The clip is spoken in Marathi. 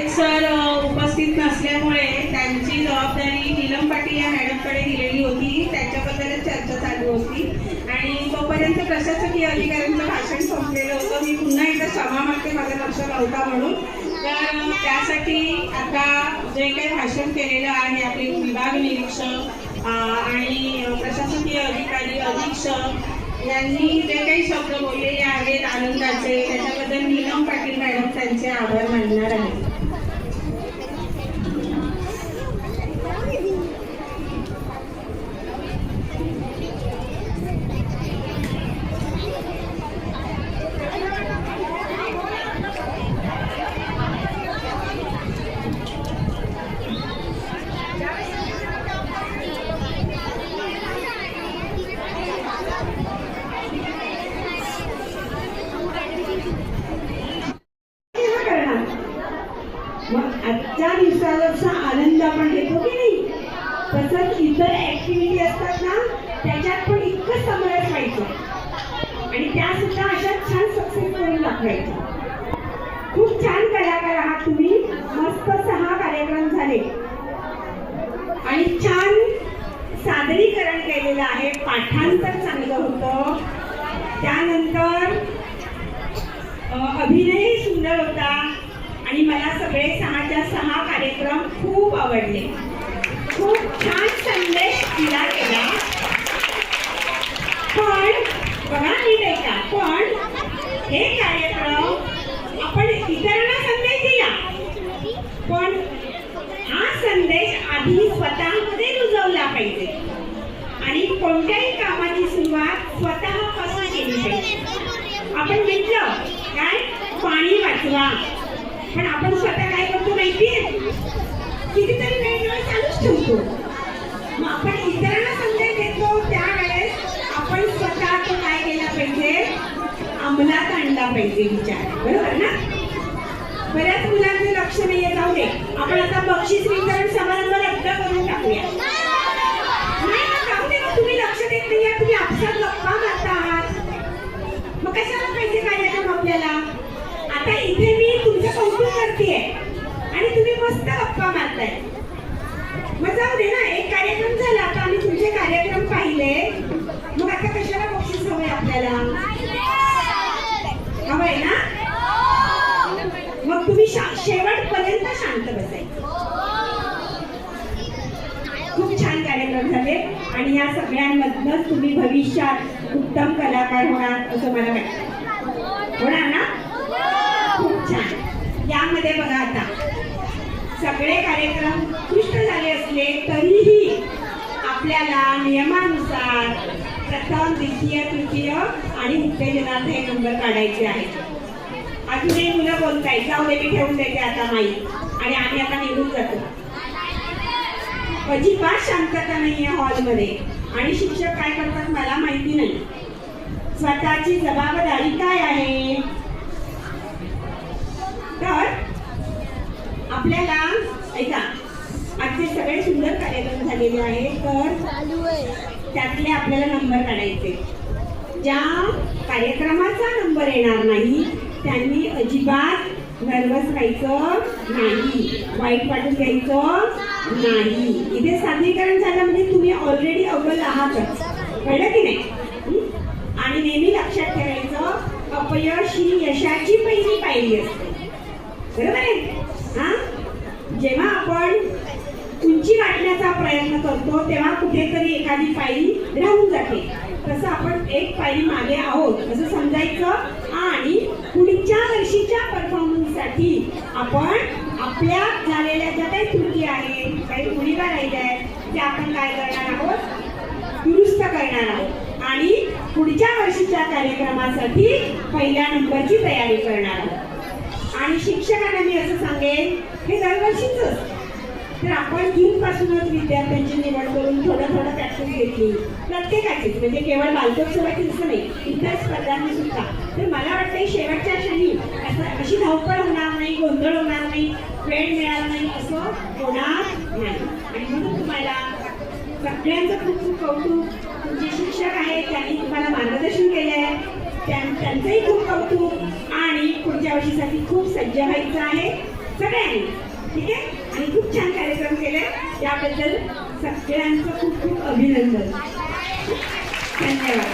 सर उपस्थित नसल्यामुळे त्यांची जबाबदारी नीलम पाटील या मॅडमकडे दिलेली होती. त्यांच्याबद्दलच चर्चा चालू होती आणि तोपर्यंत प्रशासकीय अधिकाऱ्यांचं भाषण संपलेलं होतं. मी पुन्हा एकदा क्षमा मागते माझं लक्ष नव्हता म्हणून. तर त्यासाठी आता जे काही भाषण केलेलं आहे आपले विभाग निरीक्षक आणि प्रशासकीय अधिकारी अधीक्षक यांनी जे काही शब्द बोललेले आहेत आनंदाचे, त्याच्याबद्दल नीलम पाटील मॅडम त्यांचे आभार मानणार आहेत. आजच्या दिवसाचा आनंद आपण घेतो की नाही, तसंच इतर ऍक्टिव्हिटी असतात ना त्याच्यात पण इतकं समरस व्हायचं आणि त्या सुद्धा अशा छान सक्सेस करून दाखवायच्या. खूप छान कलाकार आहात तुम्ही. मस्त 6 कार्यक्रम झाले आणि छान सादरीकरण केलेलं आहे. पाठांतर चांगलं होतं, त्यानंतर अभिनयही सुंदर होता आणि मला सगळे 6च्या 6 कार्यक्रम खूप आवडले. खूप छान संदेश दिला गेला. पण बघा नीट ऐका, पण हे कार्यक्रम आपण इतरांना संदेश दिला, पण हा संदेश आधी स्वतःमध्ये रुजवला पाहिजे आणि कोणत्याही कामाची सुरुवात स्वतःपासून केली पाहिजे. आपण म्हटलं काय, पाणी वाचवा, पण आपण स्वतः काय करतो माहितीये, कितीतरी वेळ चालूच ठेवतो. मग आपण इतरांना संदेश देतो त्यावेळेस आपण स्वतः तो काय केला पाहिजे, अंमलात आणला पाहिजे विचार. बरोबर ना? बऱ्याच मुलांचे लक्ष नाहीये, जाऊ दे, आपण आता बक्षीस वितरण समारंभ रद्द करून टाकूया. नाही ना, जाऊ दे, मग तुम्ही लक्ष देत नाहीये, तुम्ही आपसात गप्पा मारता आहात, मग कशाला पाहिजे कार्यक्रम आपल्याला? आता इथे मी तुमचं कौतुक करतेय आणि तुम्ही मस्त गप्पा मारताय, मग जाऊ दे ना, एक कार्यक्रम झाला. आता आम्ही तुमचे कार्यक्रम पाहिले, मग आता कशाला बक्षीस हवंय आपल्याला? हवंय ना? मग तुम्ही शेवटपर्यंत शांत बसायचं. खूप छान कार्यक्रम झाले आणि या सगळ्यांमधनंच तुम्ही भविष्यात उत्तम कलाकार होणार असं मला वाटतं. होणार ना? खूप छान. यामध्ये बघा, आता सगळे कार्यक्रम उत्कृष्ट झाले असले तरीही आपल्याला नियमानुसार प्रथम, द्वितीय, तृतीय आणि उत्तेजनाचे हे नंबर काढायचे आहेत. अजूनही मुलं बोलताय, जाऊ दे, मी ठेवून देते आता माईक आणि आम्ही आता निघून जातो. अजिबात शांतता नाहीये हॉलमध्ये आणि शिक्षक काय करतात मला माहिती नाही. स्वतःची जबाबदारी काय आहे? तर आपल्याला ऐका, आजचे सगळे सुंदर कार्यक्रम झालेले आहेत, तर त्यातले आपल्याला नंबर काढायचे. ज्या कार्यक्रमाचा नंबर येणार नाही त्यांनी अजिबात नर्वस व्हायचं नाही, वाईट वाटून घ्यायचं नाही. इथे सादरीकरण झालं म्हणजे तुम्ही ऑलरेडी अव्वल आहातच, कळलं की नाही? आणि नेहमी लक्षात ठेवायचं, अपयश ही यशाची पहिली पायरी असते. बरोबर आहे? हा, जेव्हा आपण उंची गाठण्याचा प्रयत्न करतो तेव्हा कुठेतरी एखादी पायरी राहून जाते. तसं आपण एक पायरी मागे आहोत असं समजायचं आणि पुढच्या वर्षीच्या परफॉर्मन्ससाठी आपण आपल्या झालेल्या ज्या काही त्रुटी आहेत, काही उणिवा राहिल्या आहेत, त्या आपण काय करणार आहोत, दुरुस्त करणार आहोत आणि पुढच्या वर्षीच्या कार्यक्रमासाठी पहिल्या नंबरची तयारी करणार आहोत. आणि शिक्षकांना मी असं सांगेन, हे दरवर्षीच तर आपण जून पासूनच विद्यार्थ्यांची निवड करून थोडं थोडं प्रॅक्टिस घेतली प्रत्येकाचीच, म्हणजे केवळ बालकोत्सवाचीच नाही, इतर स्पर्धांनी सुद्धा. तर मला वाटतं शेवटच्या क्षणी अशी धावपळ होणार नाही, गोंधळ होणार नाही, वेळ मिळाला नाही असं होणार नाही. आणि म्हणून तुम्हाला सगळ्यांचं खूप खूप कौतुक. तुमचे शिक्षक आहेत त्यांनी तुम्हाला मार्गदर्शन केलं आहे, त्यांचंही खूप कौतुक. आणि पुढच्या वर्षीसाठी खूप सज्ज व्हायचं आहे. सगळ्यांनी. ठीक आहे, आणि खूप छान कार्यक्रम केले त्याबद्दल सगळ्यांचं खूप खूप अभिनंदन. धन्यवाद.